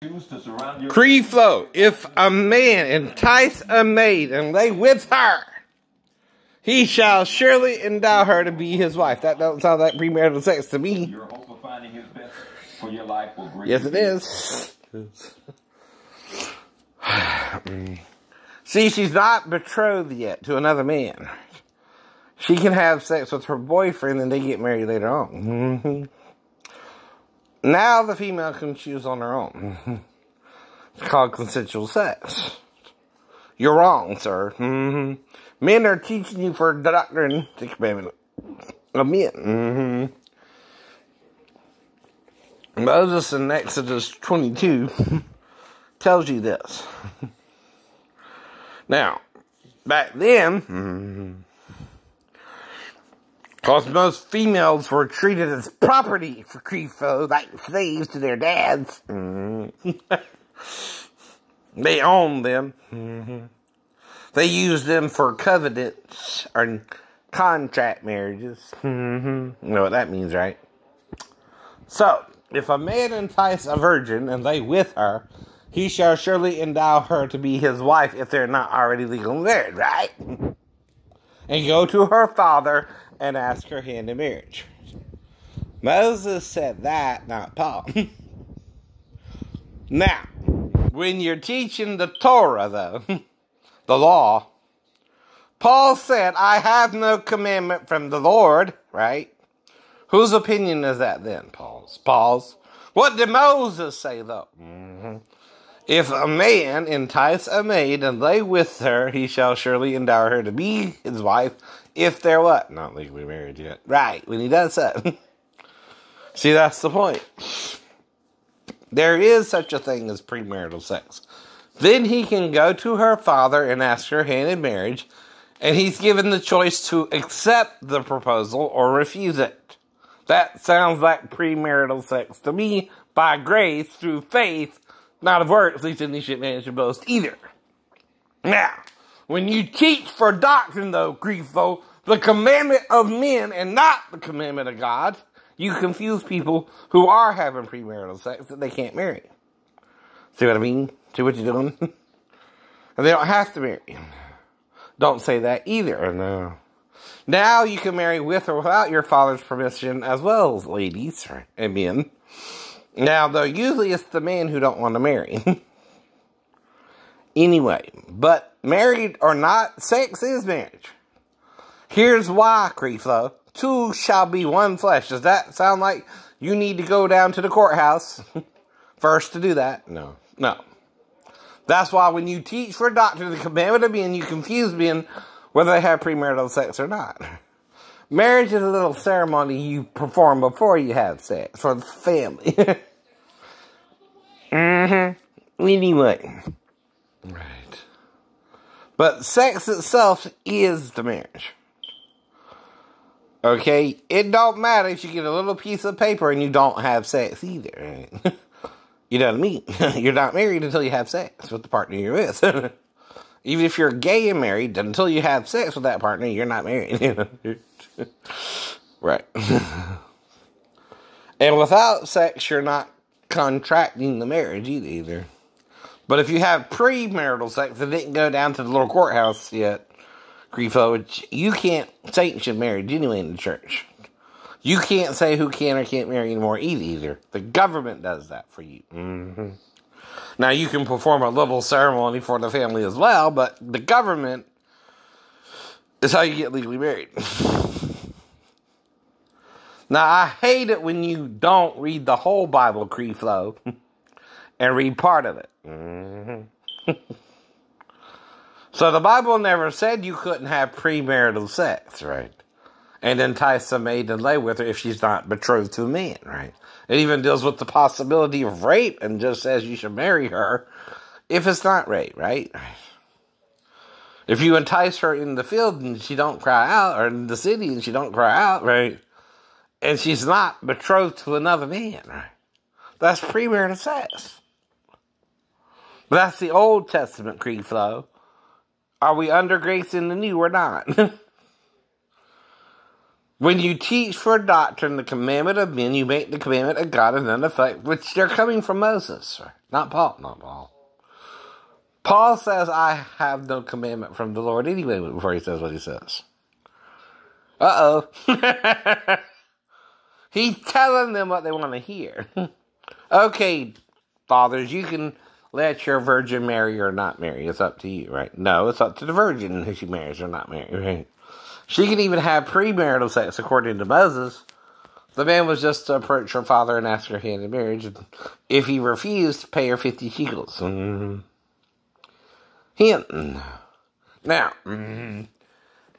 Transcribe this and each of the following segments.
Creflo, if a man entice a maid and lay with her, he shall surely endow her to be his wife. That doesn't sound like premarital sex to me. Your hope of finding his best for your life will greatly. Yes, it is. See, she's not betrothed yet to another man. She can have sex with her boyfriend and they get married later on. Now the female can choose on her own. It's called consensual sex. You're wrong, sir. Men are teaching you for doctrine, the commandment of men. Moses in Exodus 22 tells you this. Now, back then, because most females were treated as property for Creflo, like slaves to their dads. They owned them. They used them for covenants or contract marriages. You know what that means, right? So, if a man entice a virgin and lay with her, he shall surely endow her to be his wife if they're not already legally married, right? And go to her father and ask her hand in marriage. Moses said that, not Paul. Now, when you're teaching the Torah, though, the law, Paul said, I have no commandment from the Lord, right? Whose opinion is that then? Paul's. What did Moses say, though? If a man entice a maid and lay with her, he shall surely endow her to be his wife, if they're what? Not legally married yet. Right, when he does that. See, that's the point. There is such a thing as premarital sex. Then he can go to her father and ask her hand in marriage, and he's given the choice to accept the proposal or refuse it. That sounds like premarital sex to me, by grace, through faith, not of works, least any shit man should boast either. Now, when you teach for doctrine, though, Creflo, the commandment of men and not the commandment of God, you confuse people who are having premarital sex that they can't marry. See what I mean? See what you're doing? And they don't have to marry. Don't say that either. No. Now you can marry with or without your father's permission as well as ladies and men. Now, though, usually it's the men who don't want to marry. Anyway, but married or not, sex is marriage. Here's why, Creflo. Two shall be one flesh. Does that sound like you need to go down to the courthouse first to do that? No. No. That's why when you teach for doctrine the commandment of men, you confuse men whether they have premarital sex or not. Marriage is a little ceremony you perform before you have sex for the family. Anyway. Right. But sex itself is the marriage. Okay? It don't matter if you get a little piece of paper and you don't have sex either. Right? You know what I mean? You're not married until you have sex with the partner you're with. Even if you're gay and married, until you have sex with that partner, you're not married. Right. And without sex, you're not contracting the marriage either. But if you have premarital sex that didn't go down to the little courthouse yet, Creflo, you can't sanction marriage anyway in the church. You can't say who can or can't marry anymore either. The government does that for you. Now, you can perform a little ceremony for the family as well, but the government is how you get legally married. Now, I hate it when you don't read the whole Bible, Creflo, and read part of it. So the Bible never said you couldn't have premarital sex, right? And entice a maid and lay with her if she's not betrothed to a man, right? It even deals with the possibility of rape and just says you should marry her if it's not rape, right? If you entice her in the field and she don't cry out, or in the city and she don't cry out, right? And she's not betrothed to another man, right? That's premarital sex. But that's the Old Testament, Creflo. Are we under grace in the New or not? When you teach for doctrine the commandment of men, you make the commandment of God of none effect, which they're coming from Moses. Right? Not Paul. Not Paul. Paul says, I have no commandment from the Lord anyway before he says what he says. Uh-oh. He's telling them what they want to hear. Okay, fathers, you can let your virgin marry or not marry. It's up to you, right? No, it's up to the virgin who she marries or not marry, right? She can even have premarital sex according to Moses. The man was just to approach her father and ask her hand in marriage. And if he refused, pay her 50 shekels. Now,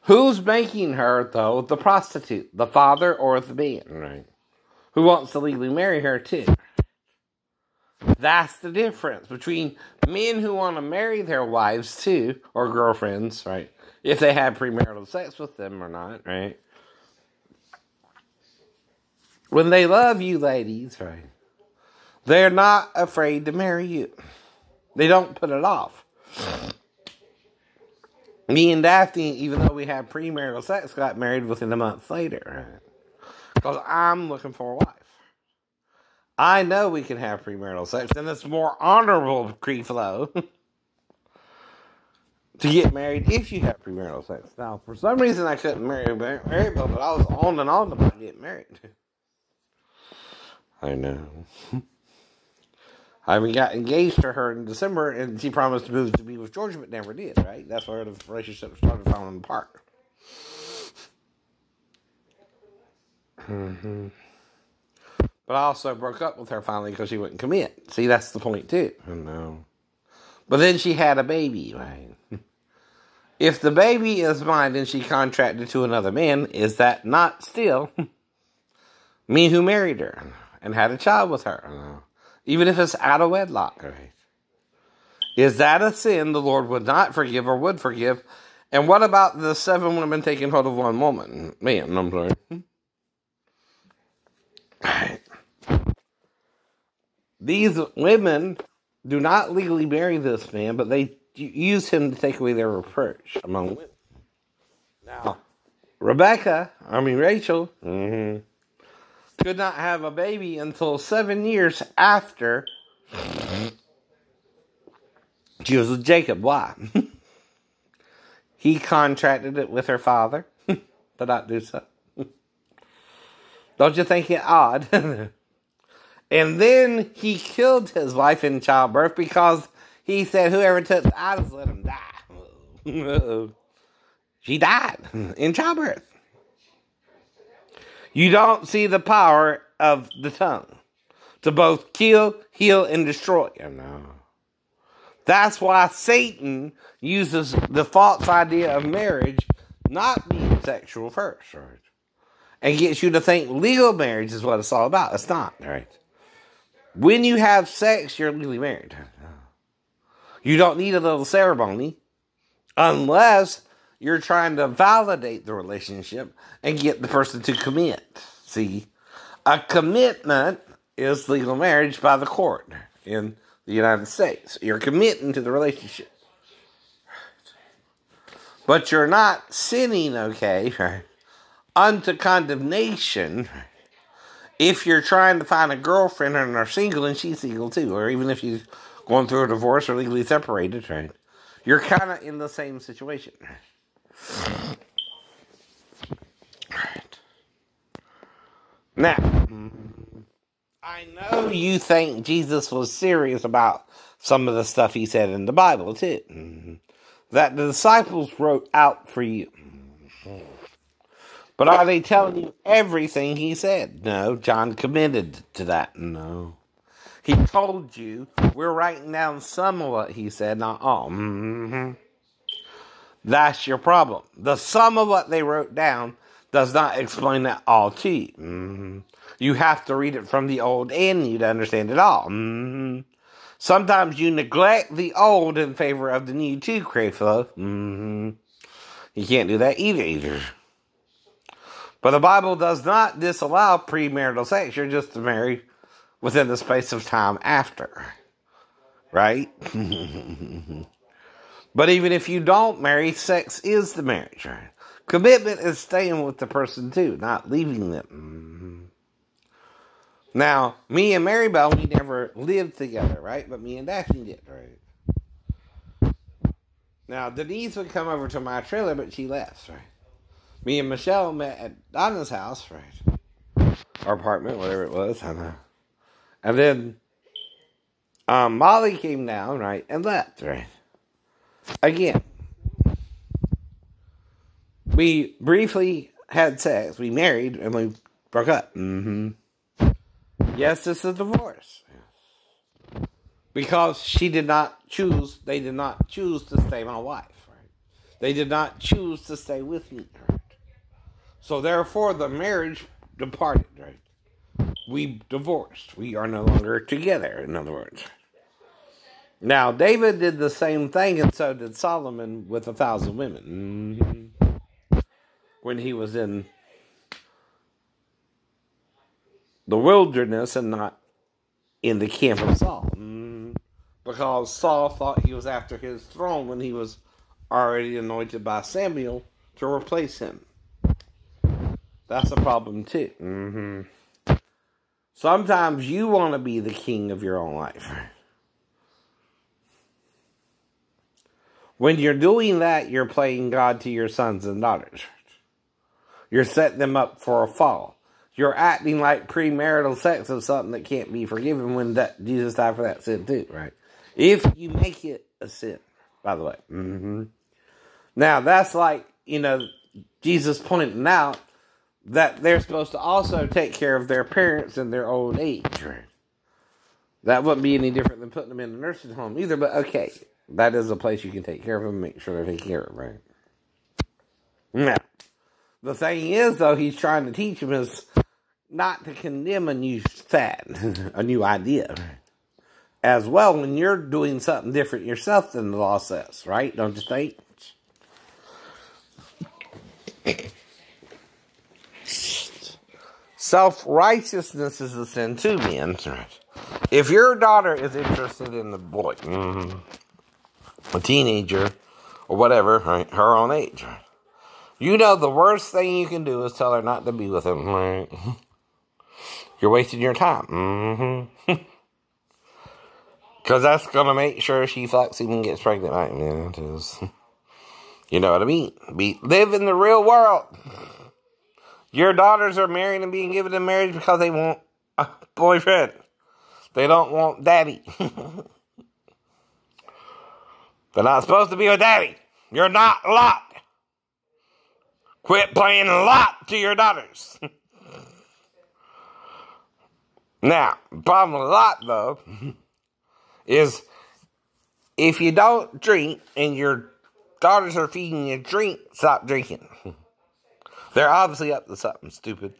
who's making her, though, the prostitute? The father or the man, right? Who wants to legally marry her, too? That's the difference between men who want to marry their wives, too, or girlfriends, right? If they have premarital sex with them or not, right? When they love you, ladies, right? They're not afraid to marry you. They don't put it off. Me and Daphne, even though we had premarital sex, got married within a month later, right? Because I'm looking for a wife. I know we can have premarital sex, and it's more honorable, Creflo, to get married if you have premarital sex. Now, for some reason, I couldn't marry Maribel, but I was on and on about getting married. I know. I even got engaged to her in December, and she promised to move to be with Georgia, but never did, right? That's where the relationship started falling apart. But I also broke up with her finally because she wouldn't commit. See, that's the point, too. I know. But then she had a baby, right? If the baby is mine and she contracted to another man, is that not still me who married her and had a child with her? No. Even if it's out of wedlock, right? Is that a sin the Lord would not forgive or would forgive? And what about the 7 women taking hold of one woman? Man, I'm sorry. Right. These women do not legally marry this man, but they use him to take away their reproach among women. Now, Rachel, could not have a baby until 7 years after she was with Jacob. Why? He contracted it with her father to not do so. Don't you think it odd? And then he killed his wife in childbirth because he said whoever took the idols, let him die. She died in childbirth. You don't see the power of the tongue to both kill, heal, and destroy. No. That's why Satan uses the false idea of marriage not being sexual first, right? And gets you to think legal marriage is what it's all about. It's not, right? When you have sex, you're legally married. You don't need a little ceremony unless you're trying to validate the relationship and get the person to commit. See, a commitment is legal marriage by the court in the United States. You're committing to the relationship. But you're not sinning, okay, right, unto condemnation if you're trying to find a girlfriend and are single and she's single too, or even if she's going through a divorce or legally separated, right? You're kind of in the same situation. Right. Now, I know you think Jesus was serious about some of the stuff he said in the Bible too, that the disciples wrote out for you. But are they telling you everything he said? No, John committed to that. No. He told you, we're writing down some of what he said, not all. That's your problem. The sum of what they wrote down does not explain that all to you. You have to read it from the Old and New to understand it all. Sometimes you neglect the Old in favor of the New too, Creflo. You can't do that either. But the Bible does not disallow premarital sex. You're just married within the space of time after. Right? But even if you don't marry, sex is the marriage. Right? Commitment is staying with the person too, not leaving them. Now, me and Mary Bell, we never lived together, right? But me and Daphne did, right? Now, Denise would come over to my trailer, but she left, right? Me and Michelle met at Donna's house, right? Or apartment, whatever it was, I don't know. And then Molly came down, right, and left, right? Again, we briefly had sex, we married, and we broke up. Yes, this is a divorce. Because they did not choose to stay my wife, right? They did not choose to stay with me, right? So therefore, the marriage departed, right? We divorced. We are no longer together, in other words. Now, David did the same thing, and so did Solomon with 1,000 women. When he was in the wilderness and not in the camp of Saul. Because Saul thought he was after his throne when he was already anointed by Samuel to replace him. That's a problem too. Sometimes you want to be the king of your own life. When you're doing that, you're playing God to your sons and daughters. You're setting them up for a fall. You're acting like premarital sex is something that can't be forgiven when Jesus died for that sin too, right? If you make it a sin, by the way. Now, that's like, Jesus pointing out that they're supposed to also take care of their parents in their old age, right? That wouldn't be any different than putting them in a nursing home either, but okay. That is a place you can take care of them and make sure they're taken care of, right? Now, the thing is, though, he's trying to teach them is not to condemn a new fad, a new idea. As well, when you're doing something different yourself than the law says, right? Don't you think? Self-righteousness is a sin too, man. If your daughter is interested in the boy, a teenager, or whatever, right, her own age, right? The worst thing you can do is tell her not to be with him, right? You're wasting your time. Because that's going to make sure she fucks him and gets pregnant, right? You know what I mean? Live in the real world. Your daughters are married and being given in marriage because they want a boyfriend. They don't want daddy. They're not supposed to be with daddy. You're not Lot. Quit playing Lot to your daughters. Now, the problem with Lot, though, is if you don't drink and your daughters are feeding you drink, stop drinking. They're obviously up to something stupid.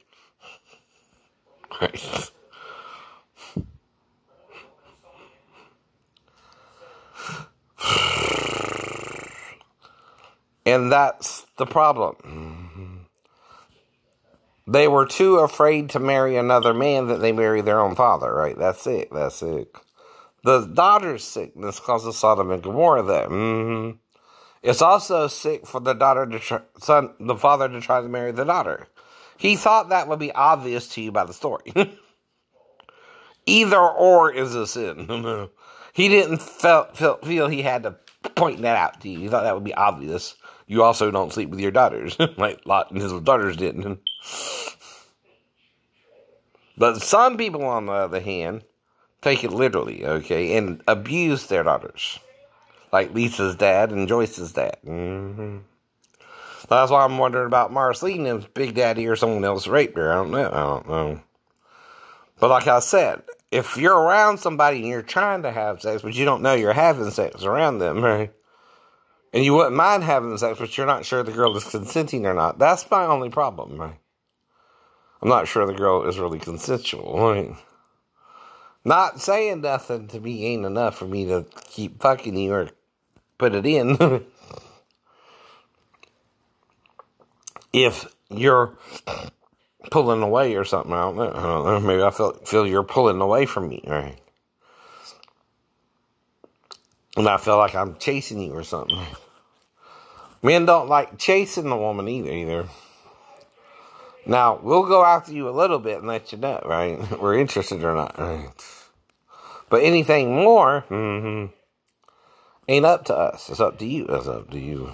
Right. And that's the problem. They were too afraid to marry another man that they marry their own father, right? That's it. The daughter's sickness causes Sodom and Gomorrah there. It's also sick for the the father to try to marry the daughter. He thought that would be obvious to you by the story. Either or is a sin. He didn't feel he had to point that out to you. He thought that would be obvious. You also don't sleep with your daughters, like Lot and his daughters didn't. But some people, on the other hand, take it literally, okay, and abuse their daughters. Like Lisa's dad and Joyce's dad. That's why I'm wondering about Marceline, if Big Daddy or someone else raped her. I don't know. But like I said, if you're around somebody and you're trying to have sex, but you don't know you're having sex around them, right? And you wouldn't mind having sex, but you're not sure the girl is consenting or not. That's my only problem, right? I'm not sure the girl is really consensual, right? Not saying nothing to me ain't enough for me to keep fucking you or put it in. If you're pulling away or something, I don't know. Maybe I feel you're pulling away from me, right? And I feel like I'm chasing you or something. Men don't like chasing the woman either. Now, we'll go after you a little bit and let you know, right? We're interested or not, right? But anything more, ain't up to us. It's up to you. It's up to you.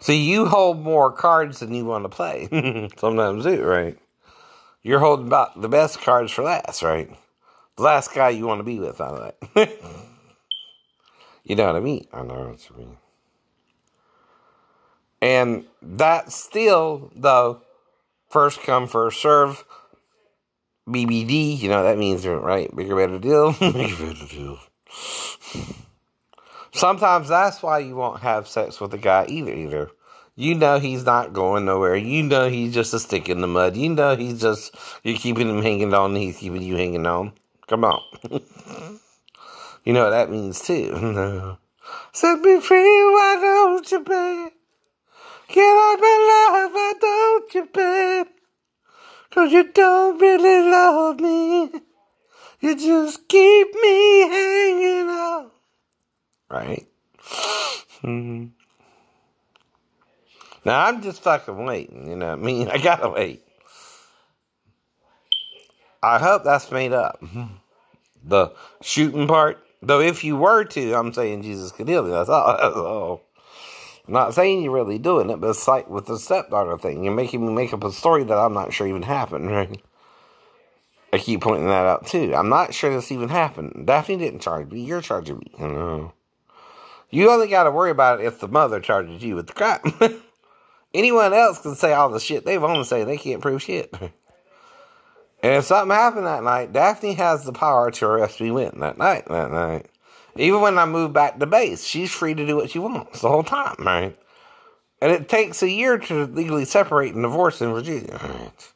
See, you hold more cards than you want to play. Sometimes do, right? You're holding about the best cards for last, right? The last guy you want to be with, I like. You know what I mean? I know what you mean. And that's still, though, first come, first serve. BBD, you know what that means, right? Bigger, better deal. Bigger, better deal. Sometimes that's why you won't have sex with a guy either. You know he's not going nowhere. You know he's just a stick in the mud. You know you're keeping him hanging on and he's keeping you hanging on. Come on. You know what that means too. Set me free, why don't you, babe? Get out my life, why don't you, babe? 'Cause you don't really love me. You just keep me hanging on. Right? Now, I'm just fucking waiting, you know what I mean? I gotta wait. I hope that's made up. The shooting part. Though if you were to, I'm saying Jesus could heal me. That's all. I'm not saying you're really doing it, but it's like with the stepdaughter thing. You're making me make up a story that I'm not sure even happened, right? I keep pointing that out, too. I'm not sure this even happened. Daphne didn't charge me. You're charging me. I know. You only got to worry about it if the mother charges you with the crap. Anyone else can say all the shit they want to say. They can't prove shit. And if something happened that night, Daphne has the power to arrest me when that night. Even when I move back to base, she's free to do what she wants the whole time, right? And it takes a year to legally separate and divorce in Virginia, right?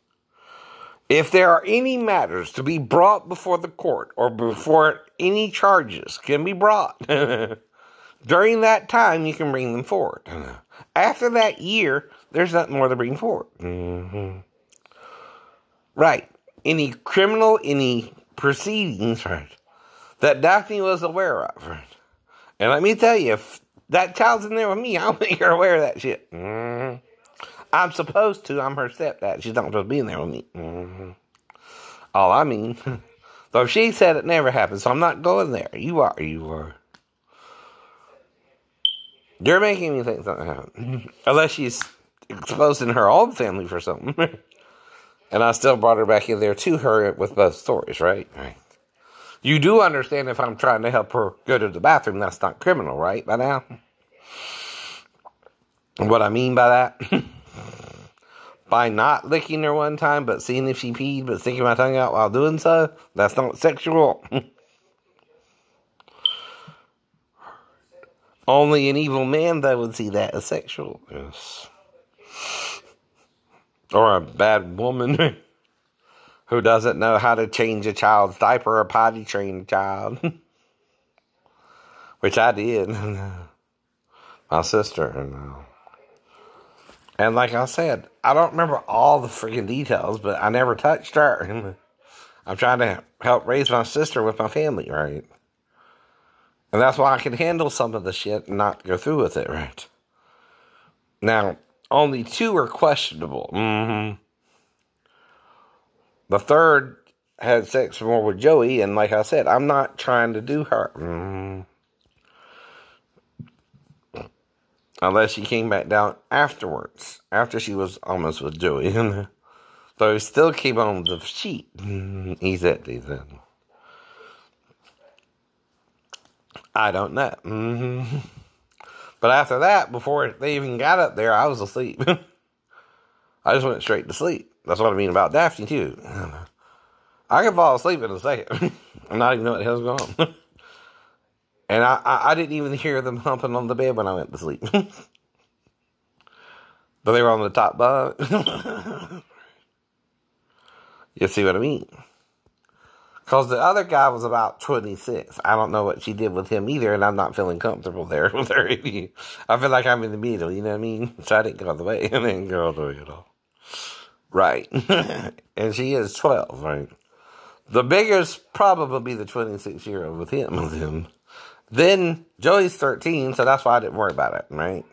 If there are any matters to be brought before the court or before any charges can be brought, during that time, you can bring them forward. After that year, there's nothing more to bring forward. Right. Any proceedings, right, that Daphne was aware of, right? And let me tell you, if that child's in there with me, I'll make her aware of that shit. I'm supposed to. I'm her stepdad. She's not supposed to be in there with me. All I mean. So she said it never happened, so I'm not going there. You are. You're making me think something happened. Unless she's exposing her own family for something. And I still brought her back in there to her with both stories, right? Right. You do understand if I'm trying to help her go to the bathroom, that's not criminal, right, by now? What I mean by that? By not licking her one time, but seeing if she peed, but sticking my tongue out while doing so, that's not sexual. Only an evil man, though, would see that as sexual. Yes. Or a bad woman who doesn't know how to change a child's diaper or potty train a child. Which I did. My sister. And like I said, I don't remember all the freaking details, but I never touched her. I'm trying to help raise my sister with my family, right? And that's why I can handle some of the shit and not go through with it, right? Now, only 2 are questionable. The third had sex more with Joey, and like I said, I'm not trying to do her. Unless she came back down afterwards, after she was almost with Joey. So he still came on the sheet. He said. I don't know. But after that, before they even got up there, I was asleep. I just went straight to sleep. That's what I mean about Daphne, too. I can fall asleep in a second. I'm not even know what the hell's going on. And I didn't even hear them humping on the bed when I went to sleep. But they were on the top bunk. You see what I mean? Because the other guy was about 26. I don't know what she did with him either, and I'm not feeling comfortable there with her. I feel like I'm in the middle, you know what I mean? So I didn't go all the way. I didn't go all the way at all. Right. And she is 12, right? The biggest probably be the 26-year-old with him. Then Joey's 13, so that's why I didn't worry about it, right?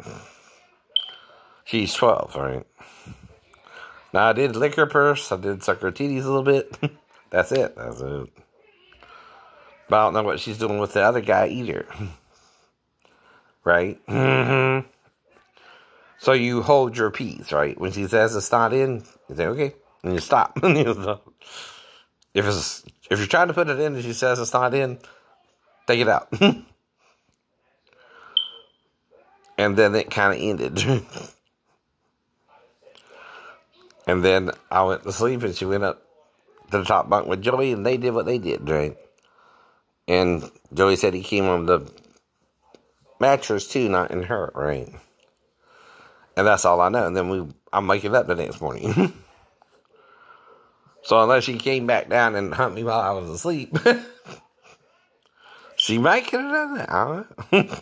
She's 12, right? Now, I did lick her purse. I did suck her titties a little bit. That's it. That's it. But I don't know what she's doing with the other guy either. Right? Mm-hmm. So you hold your peace, right? When she says it's not in, you say, okay. And you stop. If you're trying to put it in and she says it's not in, take it out. And then it kind of ended. And then I went to sleep and she went up to the top bunk with Joey and they did what they did, right? And Joey said he came on the mattress too, not in her, right? And that's all I know. And then I'm waking up the next morning. So unless she came back down and humped me while I was asleep, she might could have done that. I don't know.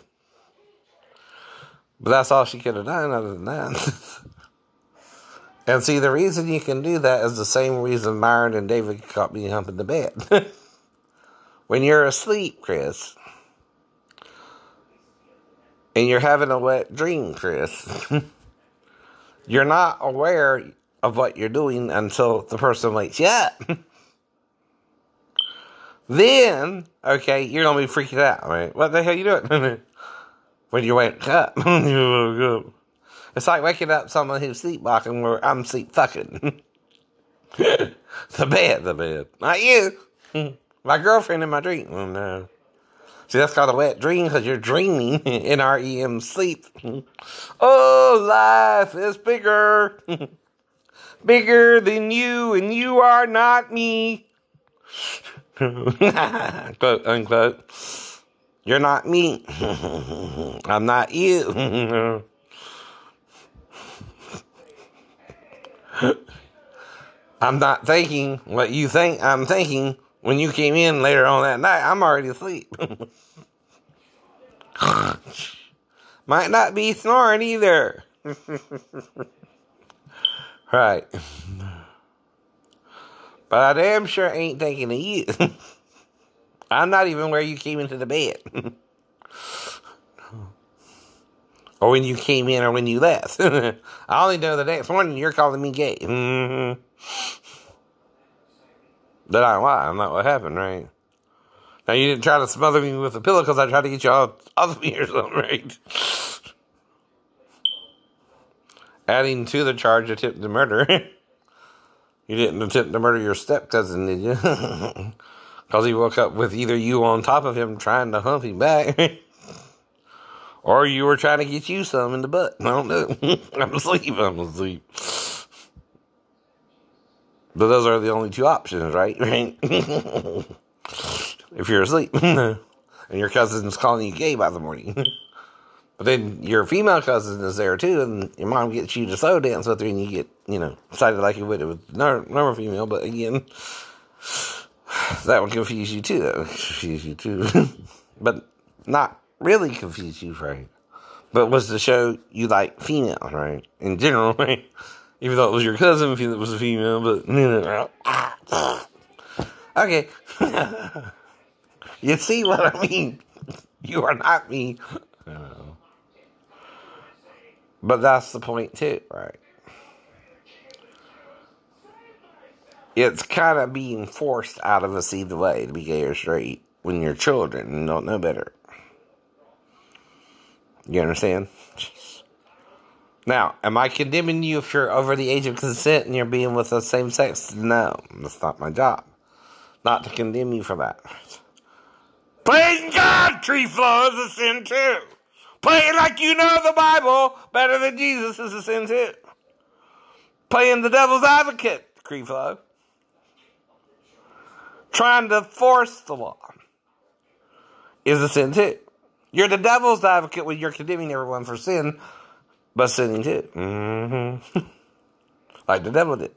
But that's all she could have done other than that. And see, the reason you can do that is the same reason Myron and David caught me humping the bed. When you're asleep, Chris, and you're having a wet dream, Chris, you're not aware of what you're doing until the person wakes you up. Then, okay, you're going to be freaking out, right? What the hell are you doing? When you wake up. It's like waking up someone who's sleepwalking where I'm sleep fucking. The bed. Not you. My girlfriend in my dream. Oh, no. See, that's called a wet dream because you're dreaming in REM sleep. Oh, life is bigger. Bigger than you, and you are not me. Quote, unquote. You're not me. I'm not you. I'm not thinking what you think I'm thinking when you came in later on that night. I'm already asleep. Might not be snoring either. Right. But I damn sure ain't thinking of you. I'm not even where you came into the bed. Or when you came in or when you left. I only know the next morning you're calling me gay. Mm-hmm. But I lie. I'm not what happened, right? Now, you didn't try to smother me with a pillow because I tried to get you all off me or something, right? Adding to the charge, attempt to murder. You didn't attempt to murder your step-cousin, did you? Because he woke up with either you on top of him trying to hump him back. Or you were trying to get you some in the butt. I don't know. I'm asleep. But those are the only two options, right? If you're asleep. And your cousin's calling you gay by the morning. But then your female cousin is there too, and your mom gets you to slow dance with her, and you get, excited like you would with normal female. But again, that would confuse you too. But not really confuse you, right? But was to show you like females, right? In general, right? Even though it was your cousin, if it was a female, but okay. You see what I mean? You are not me. But that's the point too, right? It's kind of being forced out of us either way to be gay or straight when you're children and don't know better. You understand? Now, am I condemning you if you're over the age of consent and you're being with the same sex? No, that's not my job. Not to condemn you for that. Playing God, Creflo, is a sin too. Playing like you know the Bible better than Jesus is a sin too. Playing the devil's advocate, Creflo. Trying to force the law is a sin too. You're the devil's advocate when you're condemning everyone for sin, but sinning too. Mm-hmm. Like the devil did.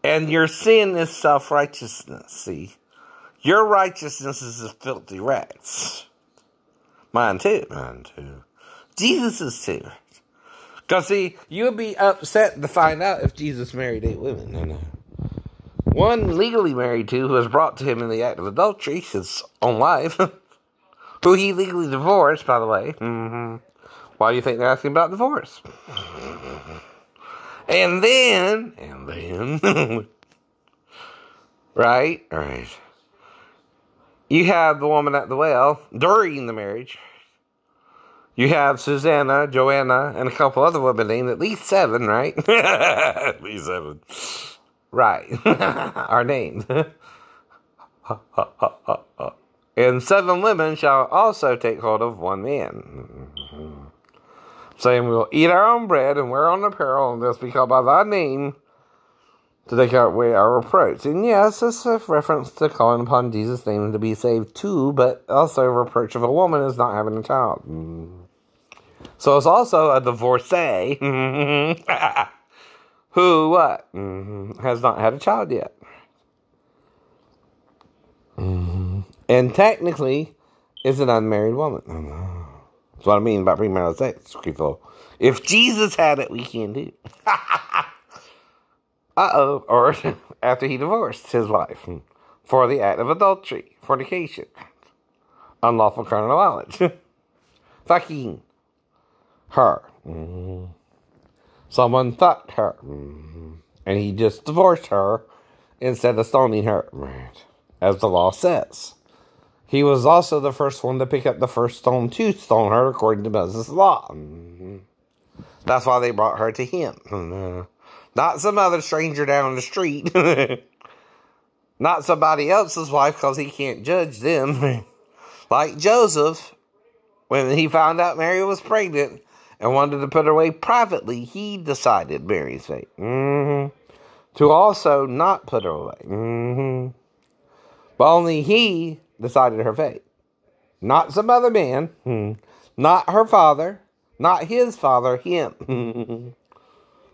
And your sin is self-righteousness, see? Your righteousness is as filthy rags. Mine too. Jesus is too. Because see, you would be upset to find out if Jesus married 8 women. One legally married to, who was brought to him in the act of adultery, his own wife, who he legally divorced, by the way. Mm-hmm. Why do you think they're asking about divorce? And then, right. You have the woman at the well during the marriage. You have Susanna, Joanna, and a couple other women named at least 7, right? At least 7. Right. Are named. And 7 women shall also take hold of one man. Saying, we will eat our own bread and wear our own apparel, and this be called by thy name, to take away our reproach. And yes, it's a reference to calling upon Jesus' name to be saved too, but also a reproach of a woman is not having a child. So it's also a divorcee who, what? Has not had a child yet. And technically is an unmarried woman. That's what I mean by premarital sex, Creflo. If Jesus had it, we can do. Uh-oh. Or after he divorced his wife for the act of adultery, fornication, unlawful carnal knowledge, fucking her. Someone fucked her. And he just divorced her instead of stoning her, as the law says. He was also the first one to pick up the first stone to stone her according to Moses' law. That's why they brought her to him. Not some other stranger down the street. Not somebody else's wife, because he can't judge them. Like Joseph, when he found out Mary was pregnant and wanted to put her away privately, he decided Mary's fate. To also not put her away. But only he decided her fate. Not some other man. Not her father. Not his father. Him.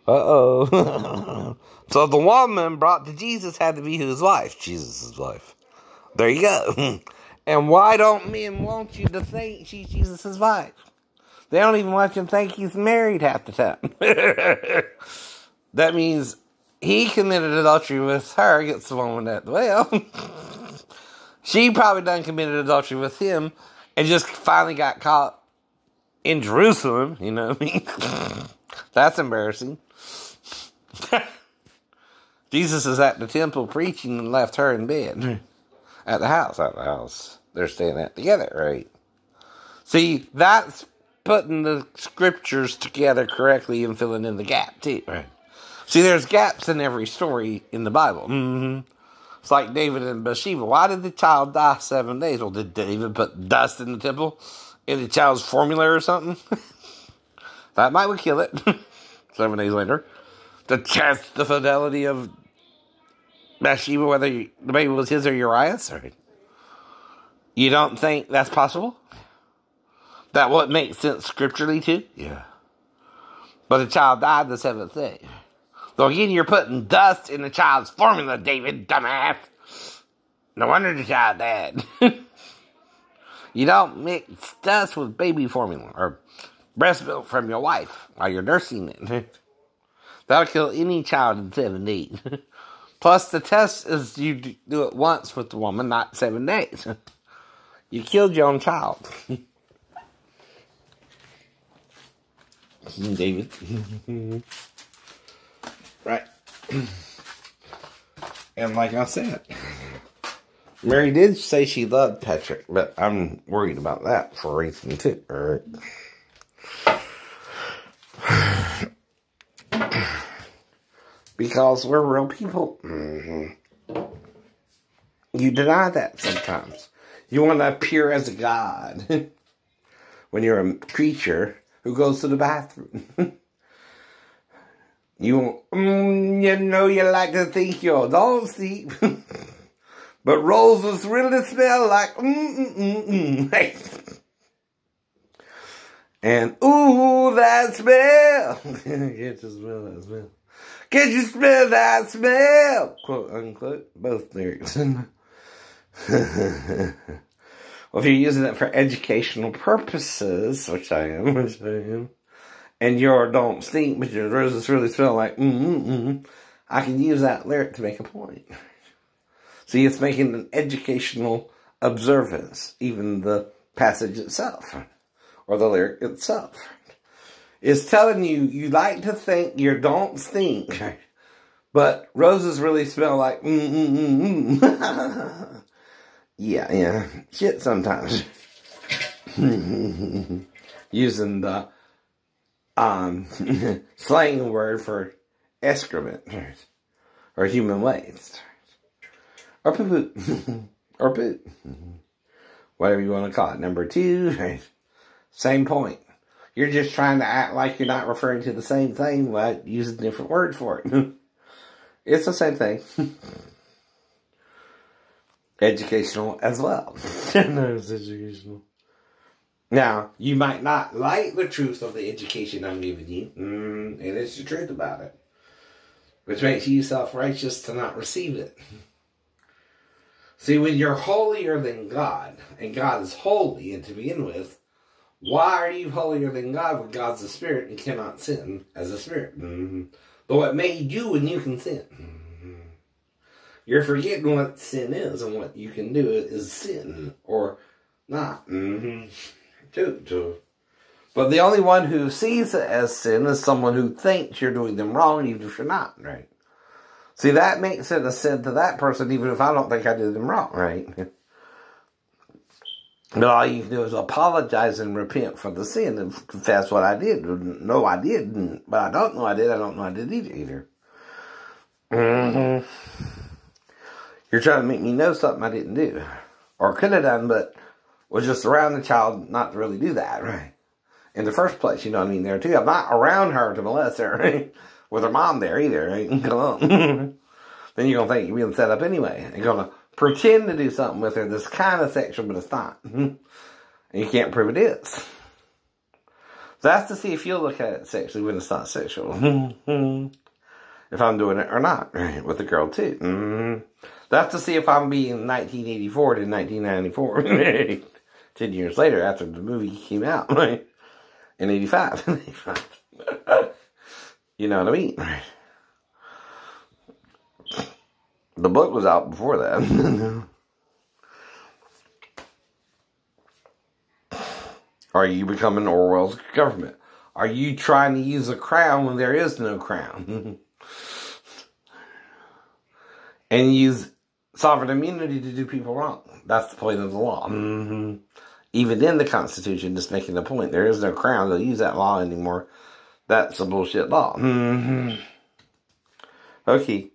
Uh-oh. So the woman brought to Jesus had to be whose wife? Jesus' wife. There you go. And why don't men want you to think she's Jesus' wife? They don't even want you to think he's married half the time. That means he committed adultery with her against the woman at the well. She probably done committed adultery with him and just finally got caught in Jerusalem. You know what I mean? That's embarrassing. Jesus is at the temple preaching and left her in bed. At the house. They're staying at together, right? See, that's putting the scriptures together correctly and filling in the gap, too. Right. See, there's gaps in every story in the Bible. It's like David and Bathsheba. Why did the child die 7 days? Well, did David put dust in the temple? In the child's formula or something? That might would kill it. 7 days later. To test the fidelity of Bathsheba, whether the baby was his or Uriah's. Right. You don't think that's possible? That would make sense scripturally too? Yeah. But the child died the 7th day. So again, you're putting dust in the child's formula, David, dumbass. No wonder the child died. You don't mix dust with baby formula or breast milk from your wife while you're nursing it. That'll kill any child in 7 days. Plus, the test is you do it once with the woman, not 7 days. You killed your own child. David. Right. And like I said, Mary did say she loved Patrick, but I'm worried about that for a reason too. Alright. Because we're real people. You deny that sometimes. You want to appear as a god when you're a creature who goes to the bathroom. You know you like to think you don't see, but roses really smell like And ooh, that smell. Can't you smell that smell? Can't you smell that smell? Quote unquote. Both lyrics. Well, if you're using it for educational purposes, which I am, and your don't stink, but your roses really smell like I can use that lyric to make a point. See, it's making an educational observance, even the passage itself, or the lyric itself. It's telling you, you like to think you don't stink. But roses really smell like yeah, shit sometimes. Using the slang word for excrement or human waste or poop or poop, whatever you want to call it. Number 2, same point. You're just trying to act like you're not referring to the same thing by using different words for it. It's the same thing. Educational as well. No, it's educational. Now, you might not like the truth of the education I'm giving you, and it's the truth about it, which makes you self-righteous to not receive it. See, when you're holier than God, and God is holy, and to begin with, why are you holier than God when God's a spirit and cannot sin as a spirit? But what made you when you can sin? You're forgetting what sin is, and what you can do is sin, or not. But the only one who sees it as sin is someone who thinks you're doing them wrong, even if you're not, right? See, that makes it a sin to that person, even if I don't think I did them wrong, right? But all you can do is apologize and repent for the sin and confess what I did. No, I didn't, but I don't know I did. I don't know I did either. You're trying to make me know something I didn't do, or could have done, but was just around the child not to really do that, right? In the first place, you know what I mean, there too. I'm not around her to molest her, right? With her mom there either, right? Come on. Then you're going to think you're being set up anyway. You're going to pretend to do something with her that's kind of sexual, but it's not. And you can't prove it is. So that's to see if you'll look at it sexually when it's not sexual. If I'm doing it or not, right? With the girl too. That's to see if I'm being 1984 to 1994. 10 years later after the movie came out, right? In 85. You know what I mean? The book was out before that. Are you becoming Orwell's government? Are you trying to use a crown when there is no crown? And use sovereign immunity to do people wrong. That's the point of the law. Even in the Constitution, just making the point. There is no crown. They'll use that law anymore. That's a bullshit law. Okay.